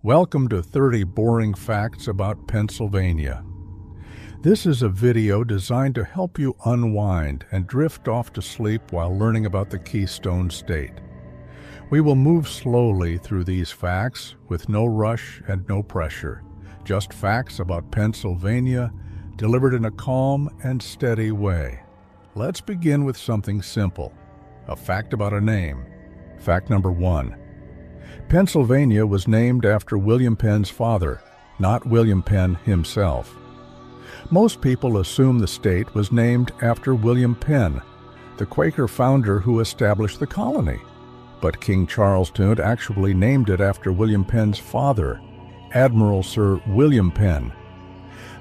Welcome to 30 Boring Facts About Pennsylvania. This is a video designed to help you unwind and drift off to sleep while learning about the Keystone State. We will move slowly through these facts with no rush and no pressure. Just facts about Pennsylvania delivered in a calm and steady way. Let's begin with something simple. A fact about a name. Fact number 1. Pennsylvania was named after William Penn's father, not William Penn himself. Most people assume the state was named after William Penn, the Quaker founder who established the colony. But King Charles II actually named it after William Penn's father, Admiral Sir William Penn.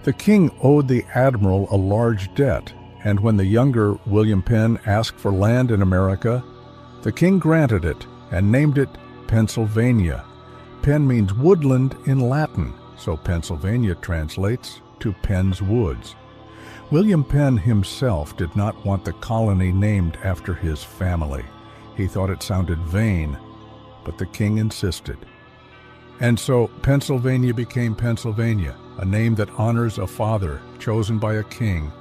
The king owed the admiral a large debt, and when the younger William Penn asked for land in America, the king granted it and named it Pennsylvania. Penn means woodland in Latin, so Pennsylvania translates to Penn's Woods. William Penn himself did not want the colony named after his family. He thought it sounded vain, but the king insisted. And so Pennsylvania became Pennsylvania, a name that honors a father chosen by a king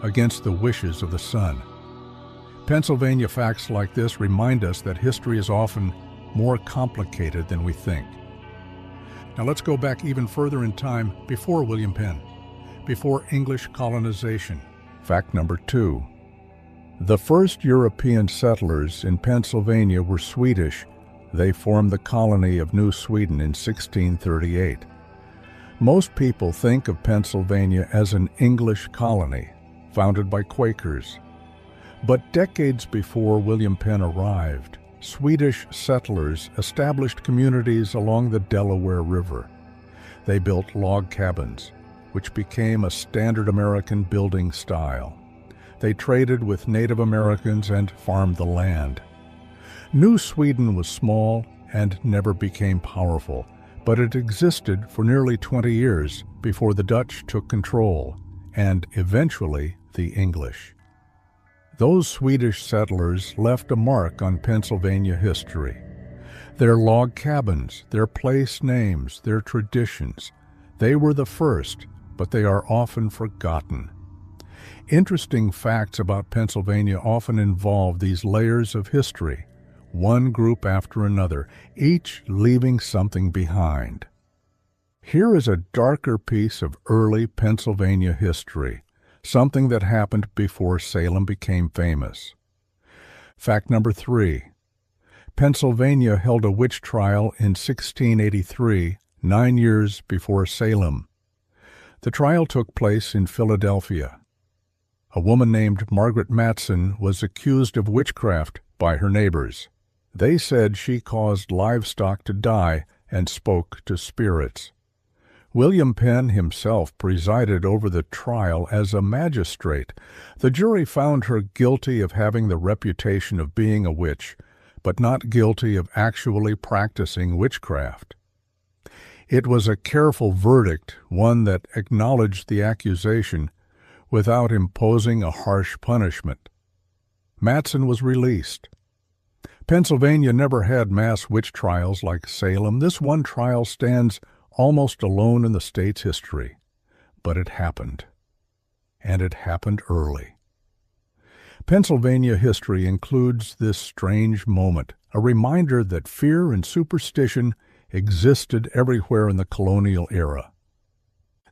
against the wishes of the son. Pennsylvania facts like this remind us that history is often more complicated than we think. Now let's go back even further in time before William Penn, before English colonization. Fact number 2. The first European settlers in Pennsylvania were Swedish. They formed the colony of New Sweden in 1638. Most people think of Pennsylvania as an English colony, founded by Quakers. But decades before William Penn arrived, Swedish settlers established communities along the Delaware River. They built log cabins, which became a standard American building style. They traded with Native Americans and farmed the land. New Sweden was small and never became powerful, but it existed for nearly 20 years before the Dutch took control, and eventually the English. Those Swedish settlers left a mark on Pennsylvania history. Their log cabins, their place names, their traditions, they were the first, but they are often forgotten. Interesting facts about Pennsylvania often involve these layers of history, one group after another, each leaving something behind. Here is a darker piece of early Pennsylvania history, something that happened before Salem became famous. Fact number 3. Pennsylvania held a witch trial in 1683, 9 years before Salem. The trial took place in Philadelphia. A woman named Margaret Matson was accused of witchcraft by her neighbors. They said she caused livestock to die and spoke to spirits. William Penn himself presided over the trial as a magistrate. The jury found her guilty of having the reputation of being a witch, but not guilty of actually practicing witchcraft. It was a careful verdict, one that acknowledged the accusation without imposing a harsh punishment. Matson was released. Pennsylvania never had mass witch trials like Salem. This one trial stands almost alone in the state's history, but it happened, and it happened early. Pennsylvania history includes this strange moment, a reminder that fear and superstition existed everywhere in the colonial era.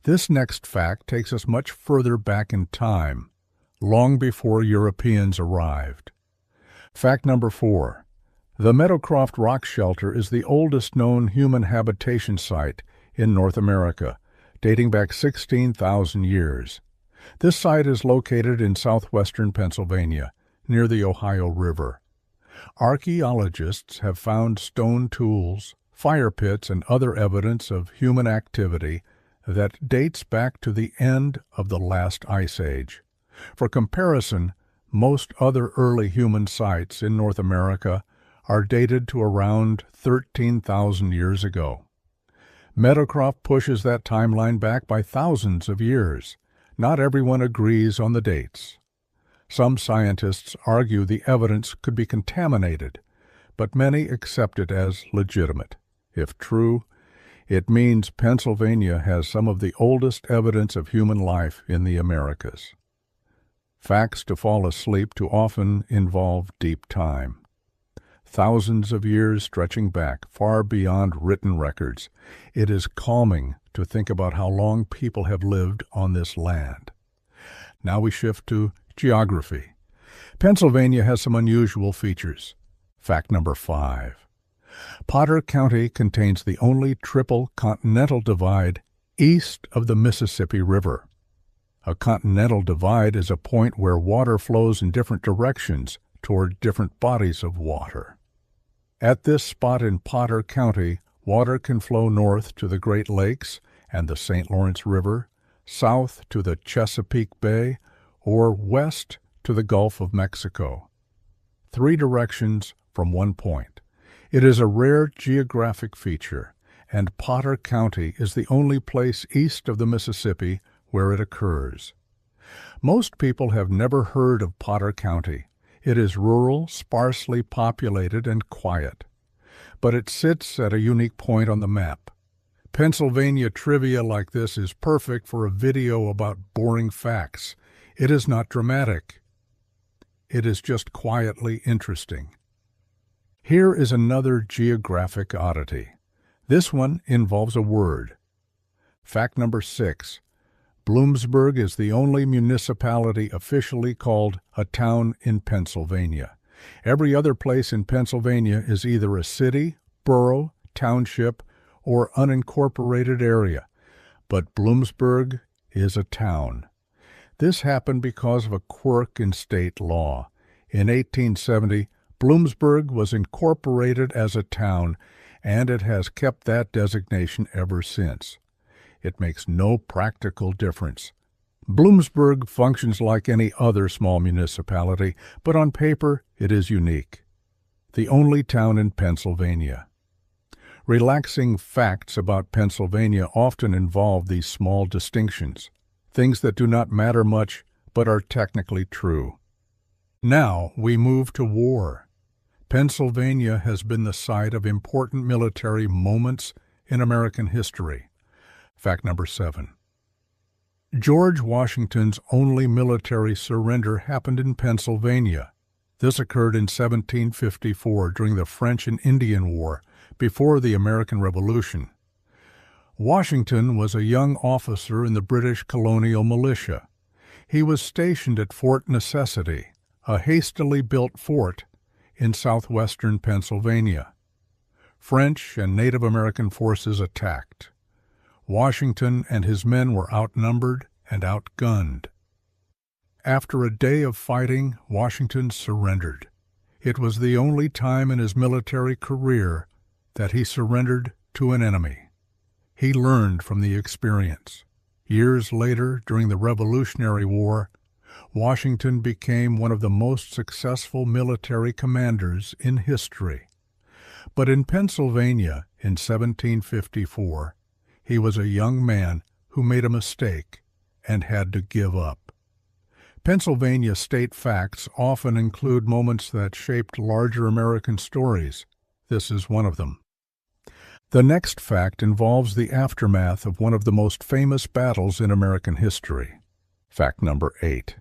This next fact takes us much further back in time, long before Europeans arrived. Fact number 4. The Meadowcroft Rock Shelter is the oldest known human habitation site in North America, dating back 16,000 years. This site is located in southwestern Pennsylvania, near the Ohio River. Archaeologists have found stone tools, fire pits, and other evidence of human activity that dates back to the end of the last ice age. For comparison, most other early human sites in North America are dated to around 13,000 years ago. Meadowcroft pushes that timeline back by thousands of years. Not everyone agrees on the dates. Some scientists argue the evidence could be contaminated, but many accept it as legitimate. If true, It means Pennsylvania has some of the oldest evidence of human life in the Americas. Facts to fall asleep to often involve deep time. Thousands of years stretching back far beyond written records, it is calming to think about how long people have lived on this land. Now we shift to geography. Pennsylvania has some unusual features. Fact number 5. Potter County contains the only triple continental divide east of the Mississippi River. A continental divide is a point where water flows in different directions toward different bodies of water. At this spot in Potter County, water can flow north to the Great Lakes and the St. Lawrence River, south to the Chesapeake Bay, or west to the Gulf of Mexico. 3 directions from one point. It is a rare geographic feature, and Potter County is the only place east of the Mississippi where it occurs. Most people have never heard of Potter County. It is rural, sparsely populated, and quiet. But it sits at a unique point on the map. Pennsylvania trivia like this is perfect for a video about boring facts. It is not dramatic. It is just quietly interesting. Here is another geographic oddity. This one involves a word. Fact number 6. Bloomsburg is the only municipality officially called a town in Pennsylvania. Every other place in Pennsylvania is either a city, borough, township, or unincorporated area, but Bloomsburg is a town. This happened because of a quirk in state law. In 1870, Bloomsburg was incorporated as a town, and it has kept that designation ever since. It makes no practical difference. Bloomsburg functions like any other small municipality, but on paper it is unique. The only town in Pennsylvania. Relaxing facts about Pennsylvania often involve these small distinctions, things that do not matter much but are technically true. Now we move to war. Pennsylvania has been the site of important military moments in American history. Fact number 7. George Washington's only military surrender happened in Pennsylvania. This occurred in 1754 during the French and Indian War, before the American Revolution. Washington was a young officer in the British colonial militia. He was stationed at Fort Necessity, a hastily built fort in southwestern Pennsylvania. French and Native American forces attacked. Washington and his men were outnumbered and outgunned. After a day of fighting, Washington surrendered. It was the only time in his military career that he surrendered to an enemy. He learned from the experience. Years later, during the Revolutionary War, Washington became one of the most successful military commanders in history. But in Pennsylvania in 1754, he was a young man who made a mistake and had to give up. Pennsylvania state facts often include moments that shaped larger American stories. This is one of them. The next fact involves the aftermath of one of the most famous battles in American history. Fact number 8.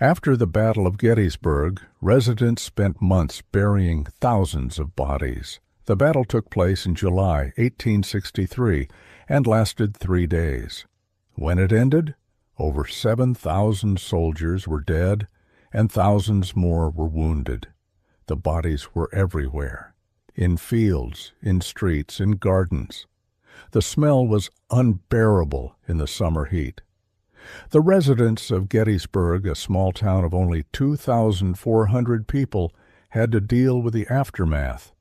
After the Battle of Gettysburg, residents spent months burying thousands of bodies. The battle took place in July 1863 and lasted 3 days. When it ended, over 7,000 soldiers were dead and thousands more were wounded. The bodies were everywhere, in fields, in streets, in gardens. The smell was unbearable in the summer heat. The residents of Gettysburg, a small town of only 2,400 people, had to deal with the aftermath.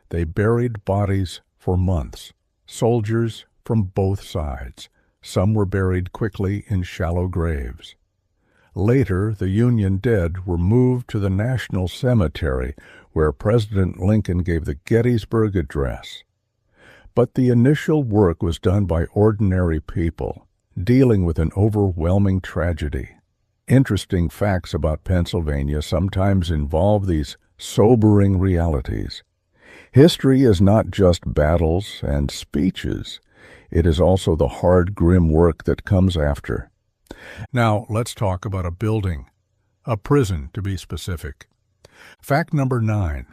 They buried bodies for months, soldiers from both sides. Some were buried quickly in shallow graves. Later, the Union dead were moved to the National Cemetery, where President Lincoln gave the Gettysburg Address. But the initial work was done by ordinary people, dealing with an overwhelming tragedy. Interesting facts about Pennsylvania sometimes involve these sobering realities. History is not just battles and speeches. It is also the hard, grim work that comes after. Now, let's talk about a building, a prison to be specific. Fact number 9.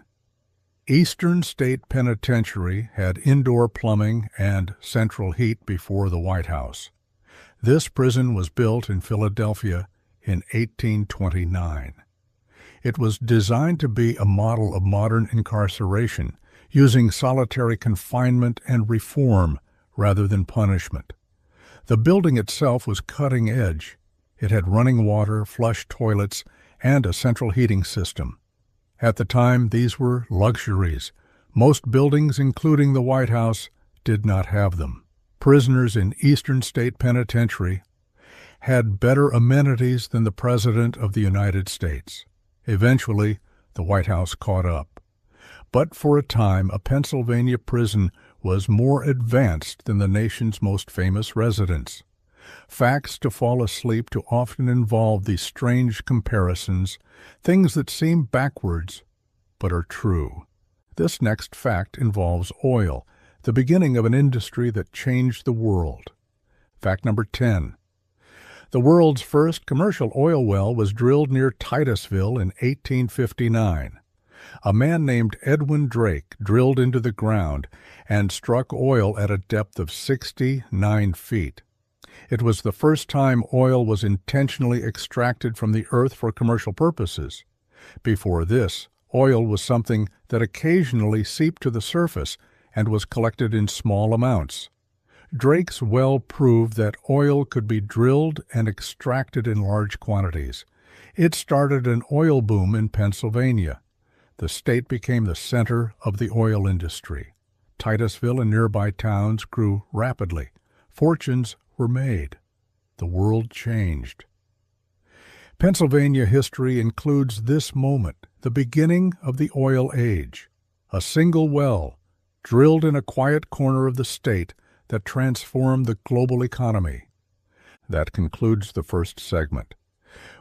Eastern State Penitentiary had indoor plumbing and central heat before the White House. This prison was built in Philadelphia in 1829. It was designed to be a model of modern incarceration, using solitary confinement and reform rather than punishment. The building itself was cutting edge. It had running water, flush toilets, and a central heating system. At the time, these were luxuries. Most buildings, including the White House, did not have them. Prisoners in Eastern State Penitentiary had better amenities than the President of the United States. Eventually, the White House caught up. But for a time, a Pennsylvania prison was more advanced than the nation's most famous residence. Facts to fall asleep to often involve these strange comparisons, things that seem backwards but are true. This next fact involves oil, the beginning of an industry that changed the world. Fact number 10. The world's first commercial oil well was drilled near Titusville in 1859. A man named Edwin Drake drilled into the ground and struck oil at a depth of 69 feet. It was the first time oil was intentionally extracted from the earth for commercial purposes. Before this, oil was something that occasionally seeped to the surface and was collected in small amounts. Drake's well proved that oil could be drilled and extracted in large quantities. It started an oil boom in Pennsylvania. The state became the center of the oil industry. Titusville and nearby towns grew rapidly. Fortunes were made. The world changed. Pennsylvania history includes this moment, the beginning of the oil age. A single well, drilled in a quiet corner of the state, that transformed the global economy. That concludes the first segment.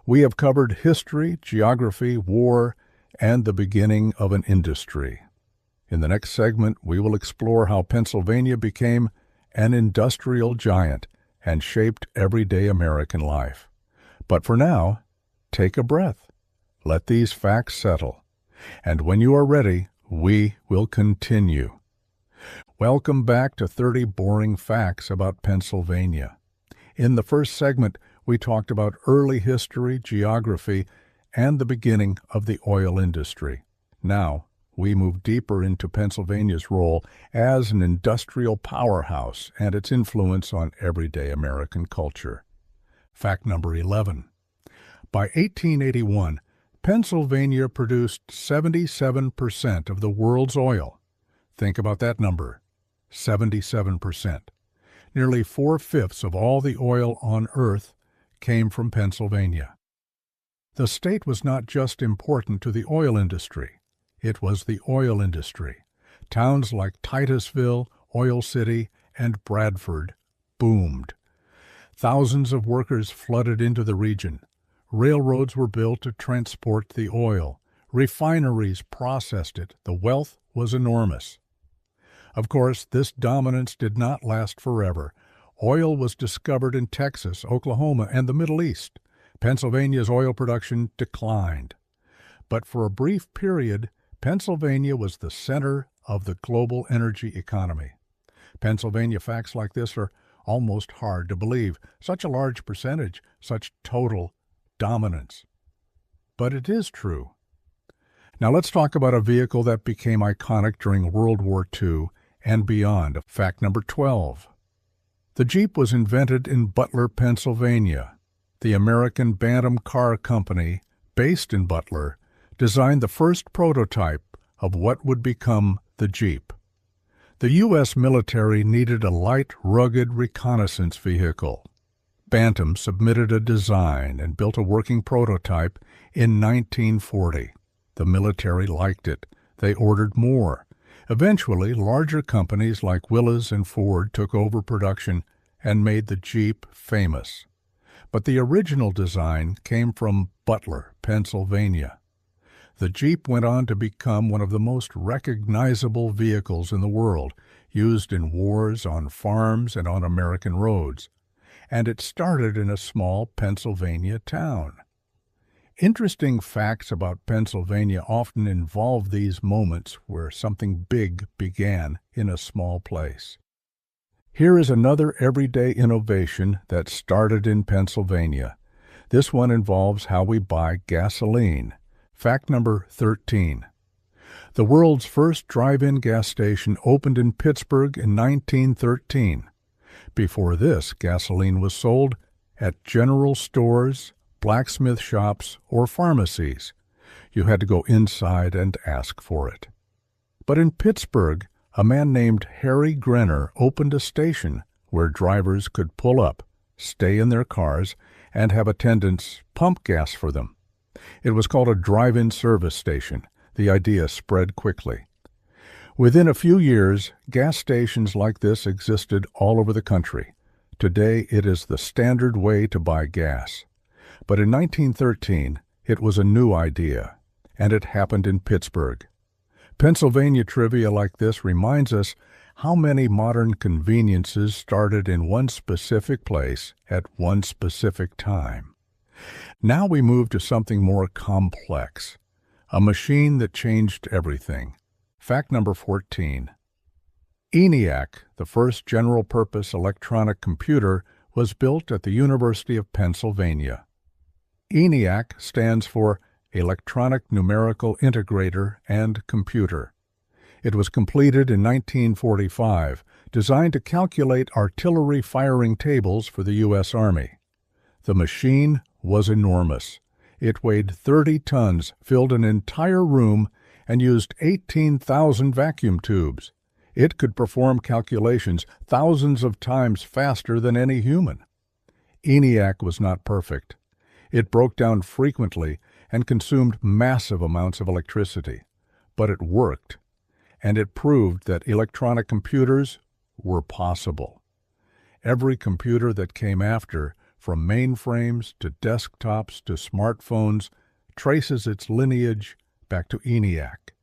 We have covered history, geography, war, and the beginning of an industry. In the next segment, we will explore how Pennsylvania became an industrial giant and shaped everyday American life. But for now, take a breath. Let these facts settle. And when you are ready, we will continue. Welcome back to 30 Boring Facts About Pennsylvania. In the first segment, we talked about early history, geography, and the beginning of the oil industry. Now, we move deeper into Pennsylvania's role as an industrial powerhouse and its influence on everyday American culture. Fact number 11. By 1881, Pennsylvania produced 77% of the world's oil. Think about that number, 77%. Nearly 4/5 of all the oil on Earth came from Pennsylvania. The state was not just important to the oil industry. It was the oil industry. Towns like Titusville, Oil City, and Bradford boomed. Thousands of workers flooded into the region. Railroads were built to transport the oil. Refineries processed it. The wealth was enormous. Of course, this dominance did not last forever. Oil was discovered in Texas, Oklahoma, and the Middle East. Pennsylvania's oil production declined. But for a brief period, Pennsylvania was the center of the global energy economy. Pennsylvania facts like this are almost hard to believe. Such a large percentage, such total dominance. But it is true. Now let's talk about a vehicle that became iconic during World War II and beyond. Fact number 12. The Jeep was invented in Butler, Pennsylvania. The American Bantam Car Company, based in Butler, designed the first prototype of what would become the Jeep. The U.S. military needed a light, rugged reconnaissance vehicle. Bantam submitted a design and built a working prototype in 1940. The military liked it. They ordered more. Eventually, larger companies like Willis and Ford took over production and made the Jeep famous. But the original design came from Butler, Pennsylvania. The Jeep went on to become one of the most recognizable vehicles in the world, used in wars, on farms, and on American roads. And it started in a small Pennsylvania town. Interesting facts about Pennsylvania often involve these moments where something big began in a small place. Here is another everyday innovation that started in Pennsylvania. This one involves how we buy gasoline. Fact number 13. The world's first drive-in gas station opened in Pittsburgh in 1913. Before this, gasoline was sold at general stores, blacksmith shops, or pharmacies. You had to go inside and ask for it. But in Pittsburgh, a man named Harry Grenner opened a station where drivers could pull up, stay in their cars, and have attendants pump gas for them. It was called a drive-in service station. The idea spread quickly. Within a few years, gas stations like this existed all over the country. Today, it is the standard way to buy gas. But in 1913, it was a new idea, and it happened in Pittsburgh. Pennsylvania trivia like this reminds us how many modern conveniences started in one specific place at one specific time. Now we move to something more complex, a machine that changed everything. Fact number 14. ENIAC, the first general-purpose electronic computer, was built at the University of Pennsylvania. ENIAC stands for Electronic Numerical Integrator and Computer. It was completed in 1945, designed to calculate artillery firing tables for the U.S. Army. The machine was enormous. It weighed 30 tons, filled an entire room, and used 18,000 vacuum tubes. It could perform calculations thousands of times faster than any human. ENIAC was not perfect. It broke down frequently and consumed massive amounts of electricity. But it worked, and it proved that electronic computers were possible. Every computer that came after, from mainframes to desktops to smartphones, traces its lineage back to ENIAC,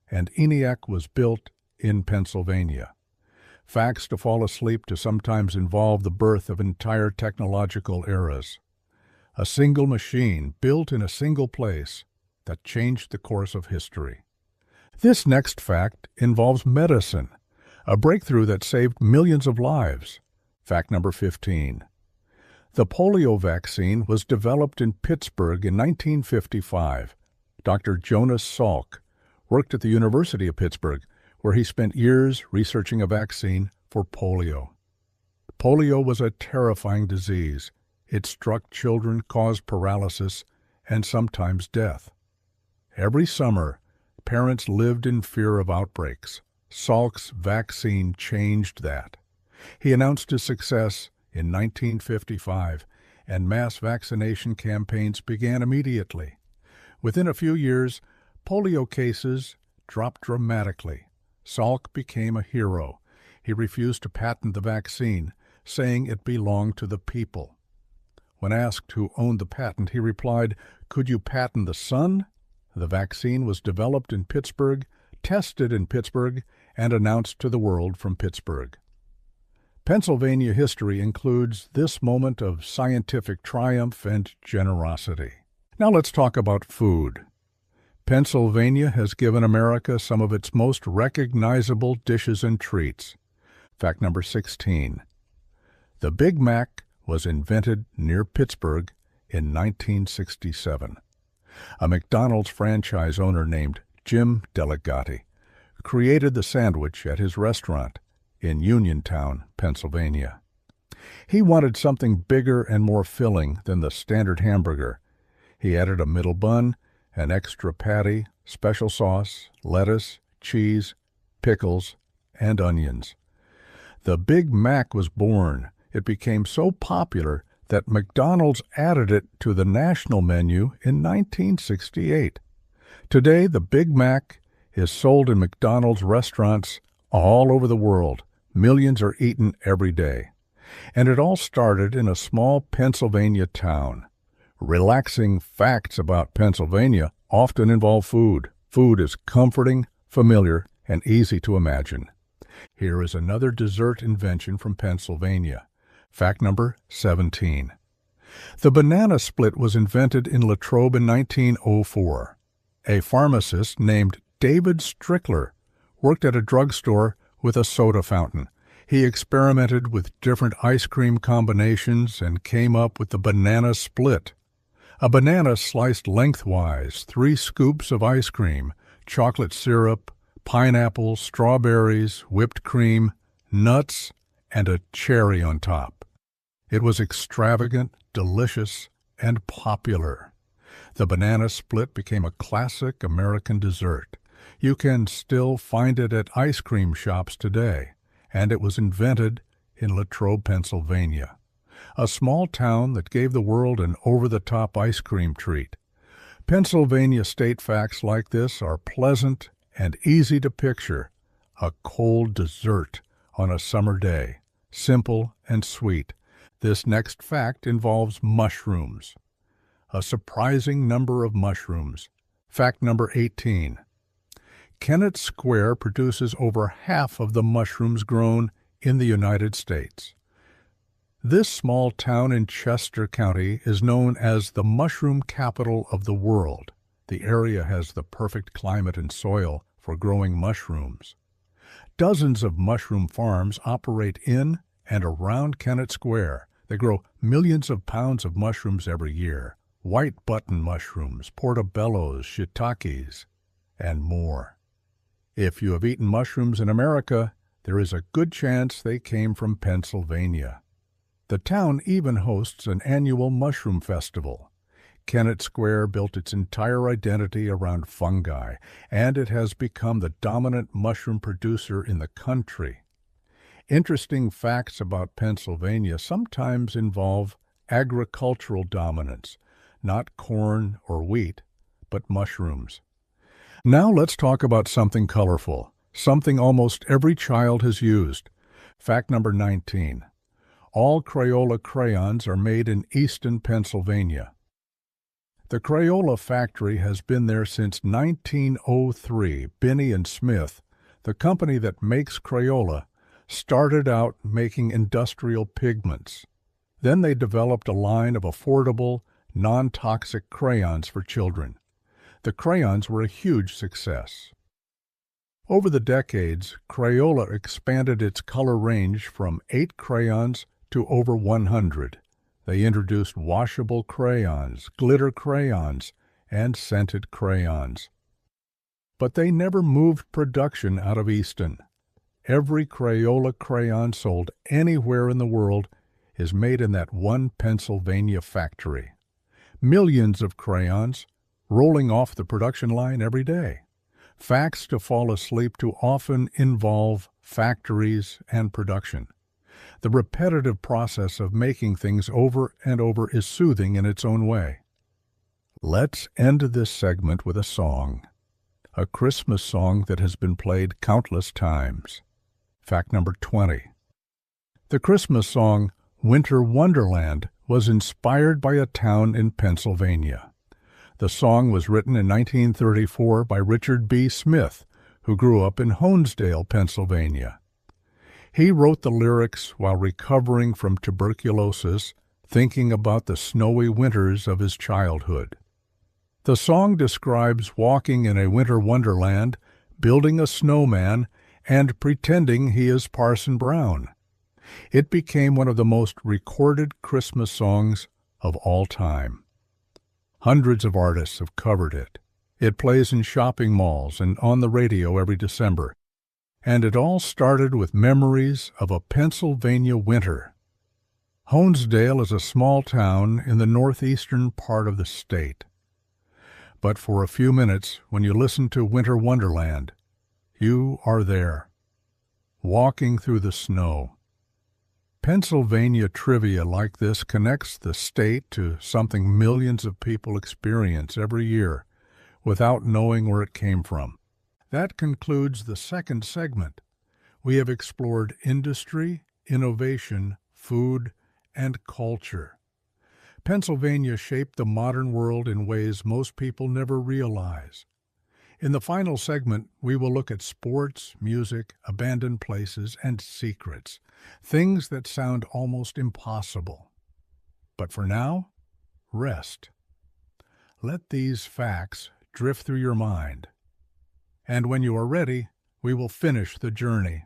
and ENIAC was built in Pennsylvania. Facts to fall asleep to sometimes involve the birth of entire technological eras. A single machine built in a single place that changed the course of history. This next fact involves medicine, a breakthrough that saved millions of lives. Fact number 15. The polio vaccine was developed in Pittsburgh in 1955. Dr. Jonas Salk worked at the University of Pittsburgh, where he spent years researching a vaccine for polio. Polio was a terrifying disease. It struck children, caused paralysis, and sometimes death. Every summer, parents lived in fear of outbreaks. Salk's vaccine changed that. He announced his success in 1955, and mass vaccination campaigns began immediately. Within a few years, polio cases dropped dramatically. Salk became a hero. He refused to patent the vaccine, saying it belonged to the people. When asked who owned the patent, he replied, "Could you patent the sun?" The vaccine was developed in Pittsburgh, tested in Pittsburgh, and announced to the world from Pittsburgh. Pennsylvania history includes this moment of scientific triumph and generosity. Now let's talk about food. Pennsylvania has given America some of its most recognizable dishes and treats. Fact number 16. The Big Mac was invented near Pittsburgh in 1967. A McDonald's franchise owner named Jim Delegati created the sandwich at his restaurant in Uniontown, Pennsylvania. He wanted something bigger and more filling than the standard hamburger. He added a middle bun, an extra patty, special sauce, lettuce, cheese, pickles, and onions. The Big Mac was born. It became so popular that McDonald's added it to the national menu in 1968. Today, the Big Mac is sold in McDonald's restaurants all over the world. Millions are eaten every day. And it all started in a small Pennsylvania town. Relaxing facts about Pennsylvania often involve food. Food is comforting, familiar, and easy to imagine. Here is another dessert invention from Pennsylvania. Fact number 17. The banana split was invented in Latrobe in 1904. A pharmacist named David Strickler worked at a drugstore with a soda fountain. He experimented with different ice cream combinations and came up with the banana split. A banana sliced lengthwise, 3 scoops of ice cream, chocolate syrup, pineapple, strawberries, whipped cream, nuts, and a cherry on top. It was extravagant, delicious, and popular. The banana split became a classic American dessert. You can still find it at ice cream shops today, and it was invented in Latrobe, Pennsylvania, a small town that gave the world an over-the-top ice cream treat. Pennsylvania state facts like this are pleasant and easy to picture. A cold dessert on a summer day, simple and sweet. This next fact involves mushrooms. A surprising number of mushrooms. Fact number 18. Kennett Square produces over half of the mushrooms grown in the United States. This small town in Chester County is known as the mushroom capital of the world. The area has the perfect climate and soil for growing mushrooms. Dozens of mushroom farms operate in and around Kennett Square. They grow millions of pounds of mushrooms every year. White button mushrooms, portobellos, shiitakes, and more. If you have eaten mushrooms in America, there is a good chance they came from Pennsylvania. The town even hosts an annual mushroom festival. Kennett Square built its entire identity around fungi, and it has become the dominant mushroom producer in the country. Interesting facts about Pennsylvania sometimes involve agricultural dominance, not corn or wheat, but mushrooms. Now let's talk about something colorful, something almost every child has used. Fact number 19. All Crayola crayons are made in Easton, Pennsylvania. The Crayola factory has been there since 1903. Binney and Smith, the company that makes Crayola, started out making industrial pigments. Then they developed a line of affordable, non-toxic crayons for children. The crayons were a huge success. Over the decades, Crayola expanded its color range from 8 crayons to over 100. They introduced washable crayons, glitter crayons, and scented crayons. But they never moved production out of Easton. Every Crayola crayon sold anywhere in the world is made in that one Pennsylvania factory. Millions of crayons rolling off the production line every day. Facts to fall asleep to often involve factories and production. The repetitive process of making things over and over is soothing in its own way. Let's end this segment with a song, a Christmas song that has been played countless times. Fact number 20. The Christmas song Winter Wonderland was inspired by a town in Pennsylvania. The song was written in 1934 by Richard B. Smith, who grew up in Honesdale, Pennsylvania. He wrote the lyrics while recovering from tuberculosis, thinking about the snowy winters of his childhood. The song describes walking in a winter wonderland, building a snowman, and pretending he is Parson Brown. It became one of the most recorded Christmas songs of all time. Hundreds of artists have covered it. It plays in shopping malls and on the radio every December. And it all started with memories of a Pennsylvania winter. Honesdale is a small town in the northeastern part of the state. But for a few minutes, when you listen to Winter Wonderland, you are there, walking through the snow. Pennsylvania trivia like this connects the state to something millions of people experience every year without knowing where it came from. That concludes the second segment. We have explored industry, innovation, food, and culture. Pennsylvania shaped the modern world in ways most people never realize. In the final segment, we will look at sports, music, abandoned places, and secrets, things that sound almost impossible. But for now, rest. Let these facts drift through your mind. And when you are ready, we will finish the journey.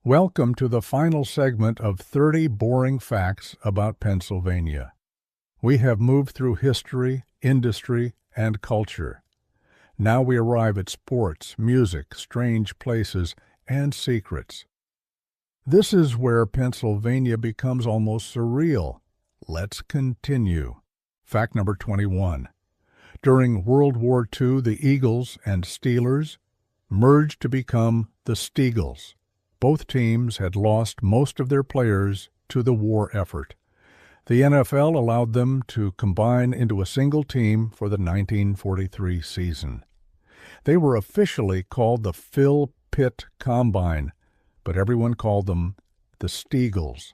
Welcome to the final segment of 30 Boring Facts About Pennsylvania. We have moved through history, industry, and culture. Now we arrive at sports, music, strange places, and secrets. This is where Pennsylvania becomes almost surreal. Let's continue. Fact number 21. During World War II, the Eagles and Steelers merged to become the Steagles. Both teams had lost most of their players to the war effort. The NFL allowed them to combine into a single team for the 1943 season. They were officially called the Phil Pitt Combine, but everyone called them the Steagles.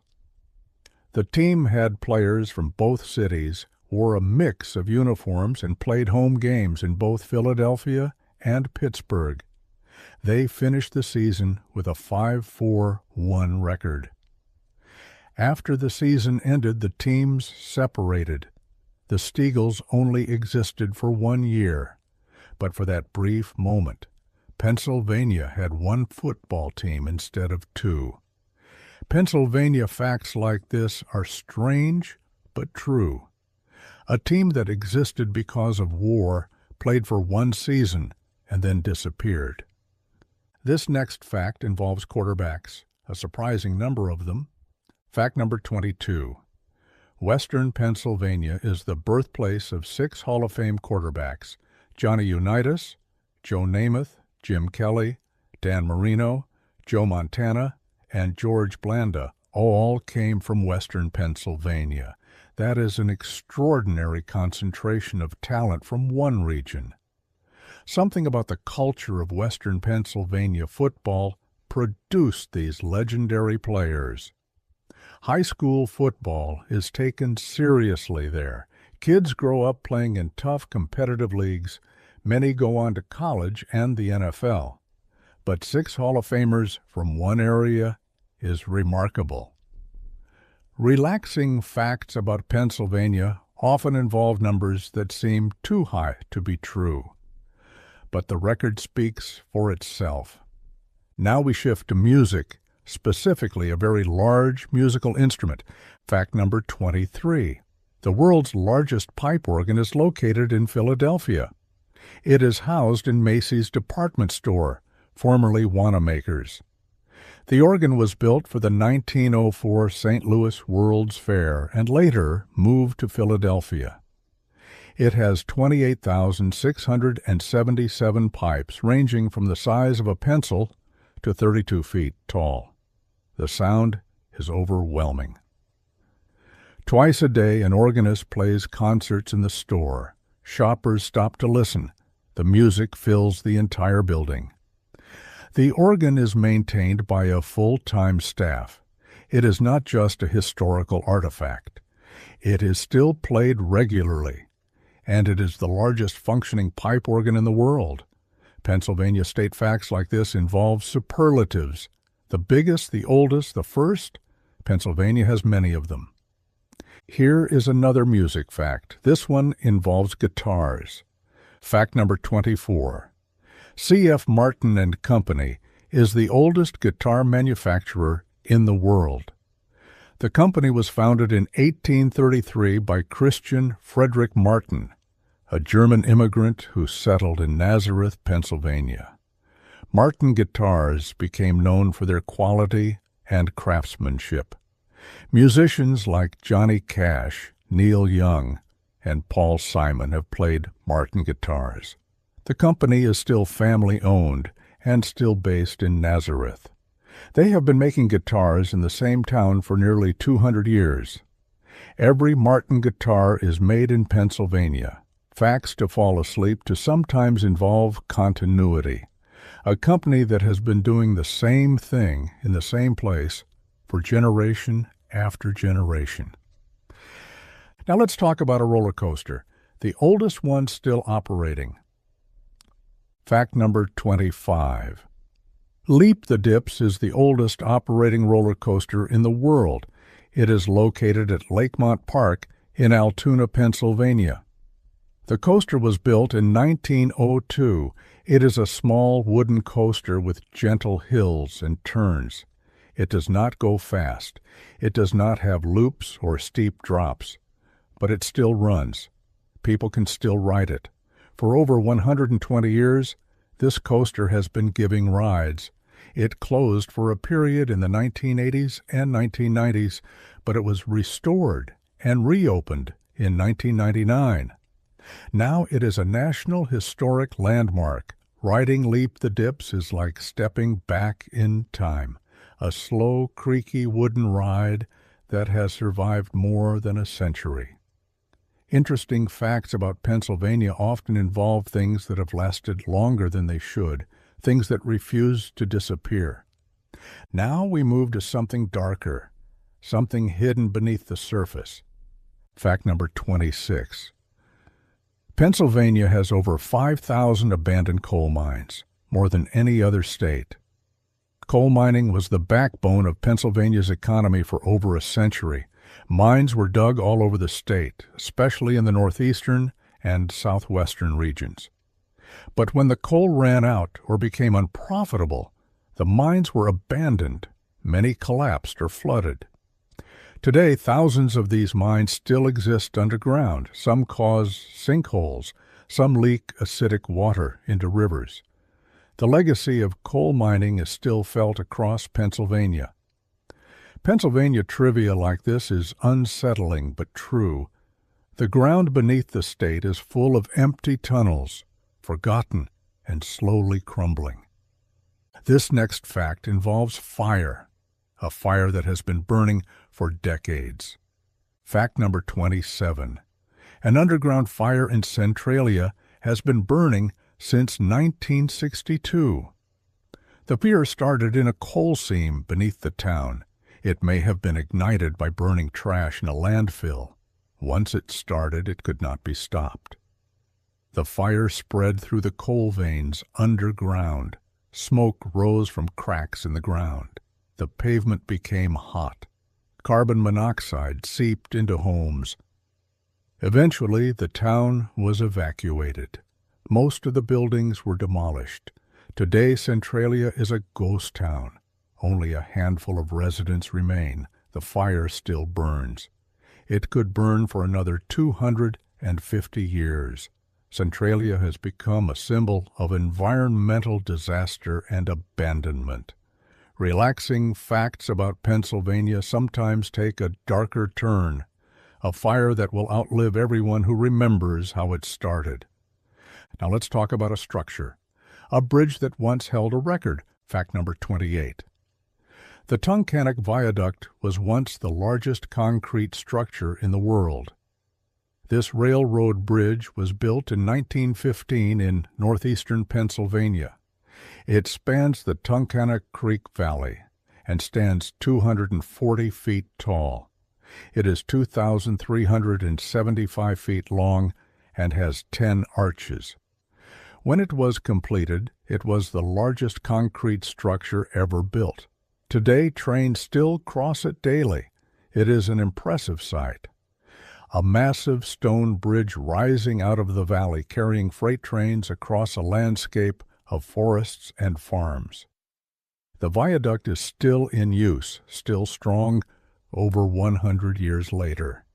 The team had players from both cities, wore a mix of uniforms, and played home games in both Philadelphia and Pittsburgh. They finished the season with a 5-4-1 record. After the season ended, the teams separated. The Steagles only existed for 1 year, but for that brief moment, Pennsylvania had one football team instead of two. Pennsylvania facts like this are strange but true. A team that existed because of war played for 1 season and then disappeared. This next fact involves quarterbacks, a surprising number of them. Fact number 22. Western Pennsylvania is the birthplace of 6 Hall of Fame quarterbacks: Johnny Unitas, Joe Namath, Jim Kelly, Dan Marino, Joe Montana, and George Blanda all came from Western Pennsylvania. That is an extraordinary concentration of talent from one region. Something about the culture of Western Pennsylvania football produced these legendary players. High school football is taken seriously there. Kids grow up playing in tough competitive leagues. Many go on to college and the NFL. But 6 Hall of Famers from one area is remarkable. Relaxing facts about Pennsylvania often involve numbers that seem too high to be true. But the record speaks for itself. Now we shift to music, specifically a very large musical instrument. Fact number 23. The world's largest pipe organ is located in Philadelphia. It is housed in Macy's department store, formerly Wanamaker's. The organ was built for the 1904 St. Louis World's Fair and later moved to Philadelphia. It has 28,677 pipes ranging from the size of a pencil to 32 feet tall. The sound is overwhelming. Twice a day, an organist plays concerts in the store. Shoppers stop to listen. The music fills the entire building. The organ is maintained by a full-time staff. It is not just a historical artifact. It is still played regularly, and it is the largest functioning pipe organ in the world. Pennsylvania state facts like this involve superlatives. The biggest, the oldest, the first. Pennsylvania has many of them. Here is another music fact. This one involves guitars. Fact number 24. C.F. Martin and Company is the oldest guitar manufacturer in the world. The company was founded in 1833 by Christian Frederick Martin, a German immigrant who settled in Nazareth, Pennsylvania. Martin guitars became known for their quality and craftsmanship. Musicians like Johnny Cash, Neil Young, and Paul Simon have played Martin guitars. The company is still family-owned and still based in Nazareth. They have been making guitars in the same town for nearly 200 years. Every Martin guitar is made in Pennsylvania. Facts to fall asleep to sometimes involve continuity. A company that has been doing the same thing in the same place for generation after generation. Now let's talk about a roller coaster, the oldest one still operating. Fact number 25. Leap the Dips is the oldest operating roller coaster in the world. It is located at Lakemont Park in Altoona, Pennsylvania. The coaster was built in 1902. It is a small wooden coaster with gentle hills and turns. It does not go fast. It does not have loops or steep drops. But it still runs. People can still ride it. For over 120 years, this coaster has been giving rides. It closed for a period in the 1980s and 1990s, but it was restored and reopened in 1999. Now it is a National Historic Landmark. Riding Leap the Dips is like stepping back in time, a slow, creaky wooden ride that has survived more than a century. Interesting facts about Pennsylvania often involve things that have lasted longer than they should, things that refuse to disappear. Now we move to something darker, something hidden beneath the surface. Fact number 26. Pennsylvania has over 5,000 abandoned coal mines, more than any other state. Coal mining was the backbone of Pennsylvania's economy for over a century. Mines were dug all over the state, especially in the northeastern and southwestern regions. But when the coal ran out or became unprofitable, the mines were abandoned. Many collapsed or flooded. Today, thousands of these mines still exist underground. Some cause sinkholes. Some leak acidic water into rivers. The legacy of coal mining is still felt across Pennsylvania. Pennsylvania trivia like this is unsettling but true. The ground beneath the state is full of empty tunnels, forgotten and slowly crumbling. This next fact involves fire, a fire that has been burning for decades. Fact number 27. An underground fire in Centralia has been burning since 1962. The fire started in a coal seam beneath the town. It may have been ignited by burning trash in a landfill. Once it started, it could not be stopped. The fire spread through the coal veins underground. Smoke rose from cracks in the ground. The pavement became hot. Carbon monoxide seeped into homes. Eventually, the town was evacuated. Most of the buildings were demolished. Today, Centralia is a ghost town. Only a handful of residents remain. The fire still burns. It could burn for another 250 years. Centralia has become a symbol of environmental disaster and abandonment. Relaxing facts about Pennsylvania sometimes take a darker turn, a fire that will outlive everyone who remembers how it started. Now let's talk about a structure, a bridge that once held a record. Fact number 28. The Tunkhannock Viaduct was once the largest concrete structure in the world. This railroad bridge was built in 1915 in northeastern Pennsylvania. It spans the Tunkhannock Creek Valley and stands 240 feet tall. It is 2,375 feet long and has 10 arches. When it was completed, it was the largest concrete structure ever built. Today, trains still cross it daily. It is an impressive sight. A massive stone bridge rising out of the valley carrying freight trains across a landscape of forests and farms. The viaduct is still in use, still strong, over 100 years later.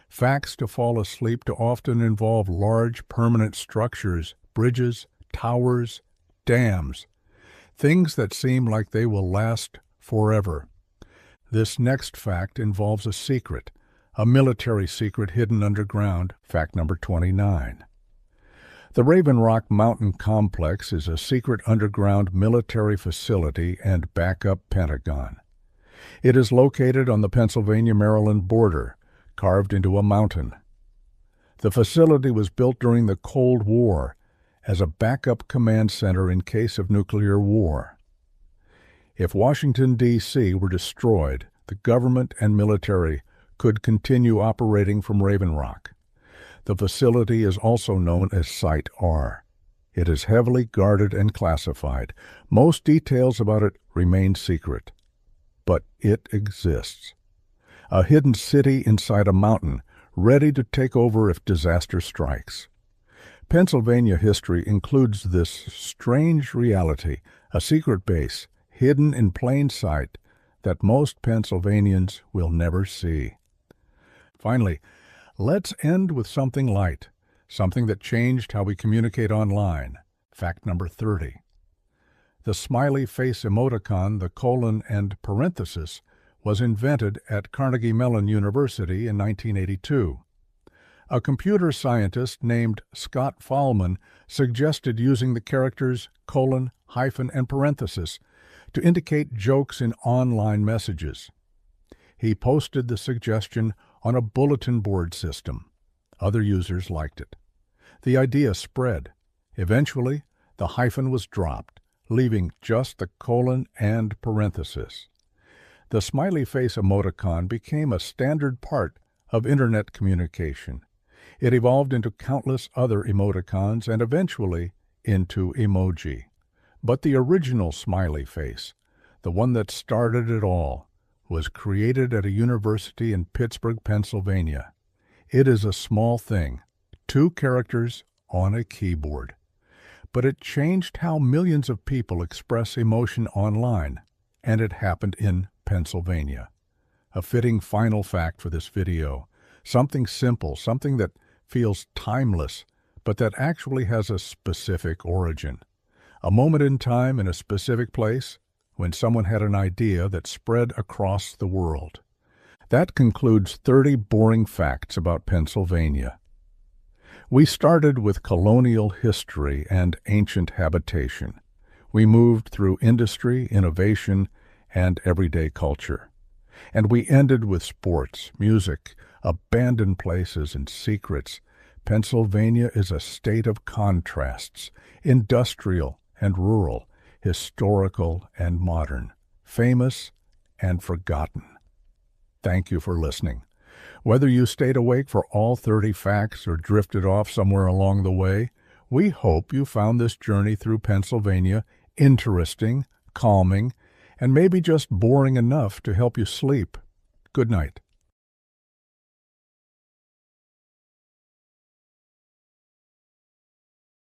Facts to fall asleep to often involve large permanent structures, bridges, towers, dams, things that seem like they will last forever. This next fact involves a secret, a military secret hidden underground. Fact number 29. The Raven Rock Mountain Complex is a secret underground military facility and backup Pentagon. It is located on the Pennsylvania-Maryland border, carved into a mountain. The facility was built during the Cold War as a backup command center in case of nuclear war. If Washington, D.C. were destroyed, the government and military could continue operating from Raven Rock. The facility is also known as Site R. It is heavily guarded and classified. Most details about it remain secret. But it exists. A hidden city inside a mountain, ready to take over if disaster strikes. Pennsylvania history includes this strange reality, a secret base, hidden in plain sight, that most Pennsylvanians will never see. Finally, let's end with something light, something that changed how we communicate online. Fact number 30. The smiley face emoticon, the colon and parenthesis, was invented at Carnegie Mellon University in 1982. A computer scientist named Scott Fahlman suggested using the characters colon, hyphen, and parenthesis to indicate jokes in online messages. He posted the suggestion on a bulletin board system. Other users liked it. The idea spread. Eventually, the hyphen was dropped, leaving just the colon and parenthesis. The smiley face emoticon became a standard part of Internet communication. It evolved into countless other emoticons and eventually into emoji. But the original smiley face, the one that started it all, was created at a university in Pittsburgh, Pennsylvania. It is a small thing, 2 characters on a keyboard. But it changed how millions of people express emotion online, and it happened in Pennsylvania. A fitting final fact for this video. Something simple, something that feels timeless, but that actually has a specific origin. A moment in time in a specific place when someone had an idea that spread across the world. That concludes 30 boring facts about Pennsylvania. We started with colonial history and ancient habitation. We moved through industry, innovation, and everyday culture. And we ended with sports, music, abandoned places, and secrets. Pennsylvania is a state of contrasts, industrial and rural, historical and modern, famous and forgotten. Thank you for listening. Whether you stayed awake for all 30 facts or drifted off somewhere along the way, we hope you found this journey through Pennsylvania interesting, calming, and maybe just boring enough to help you sleep. Good night.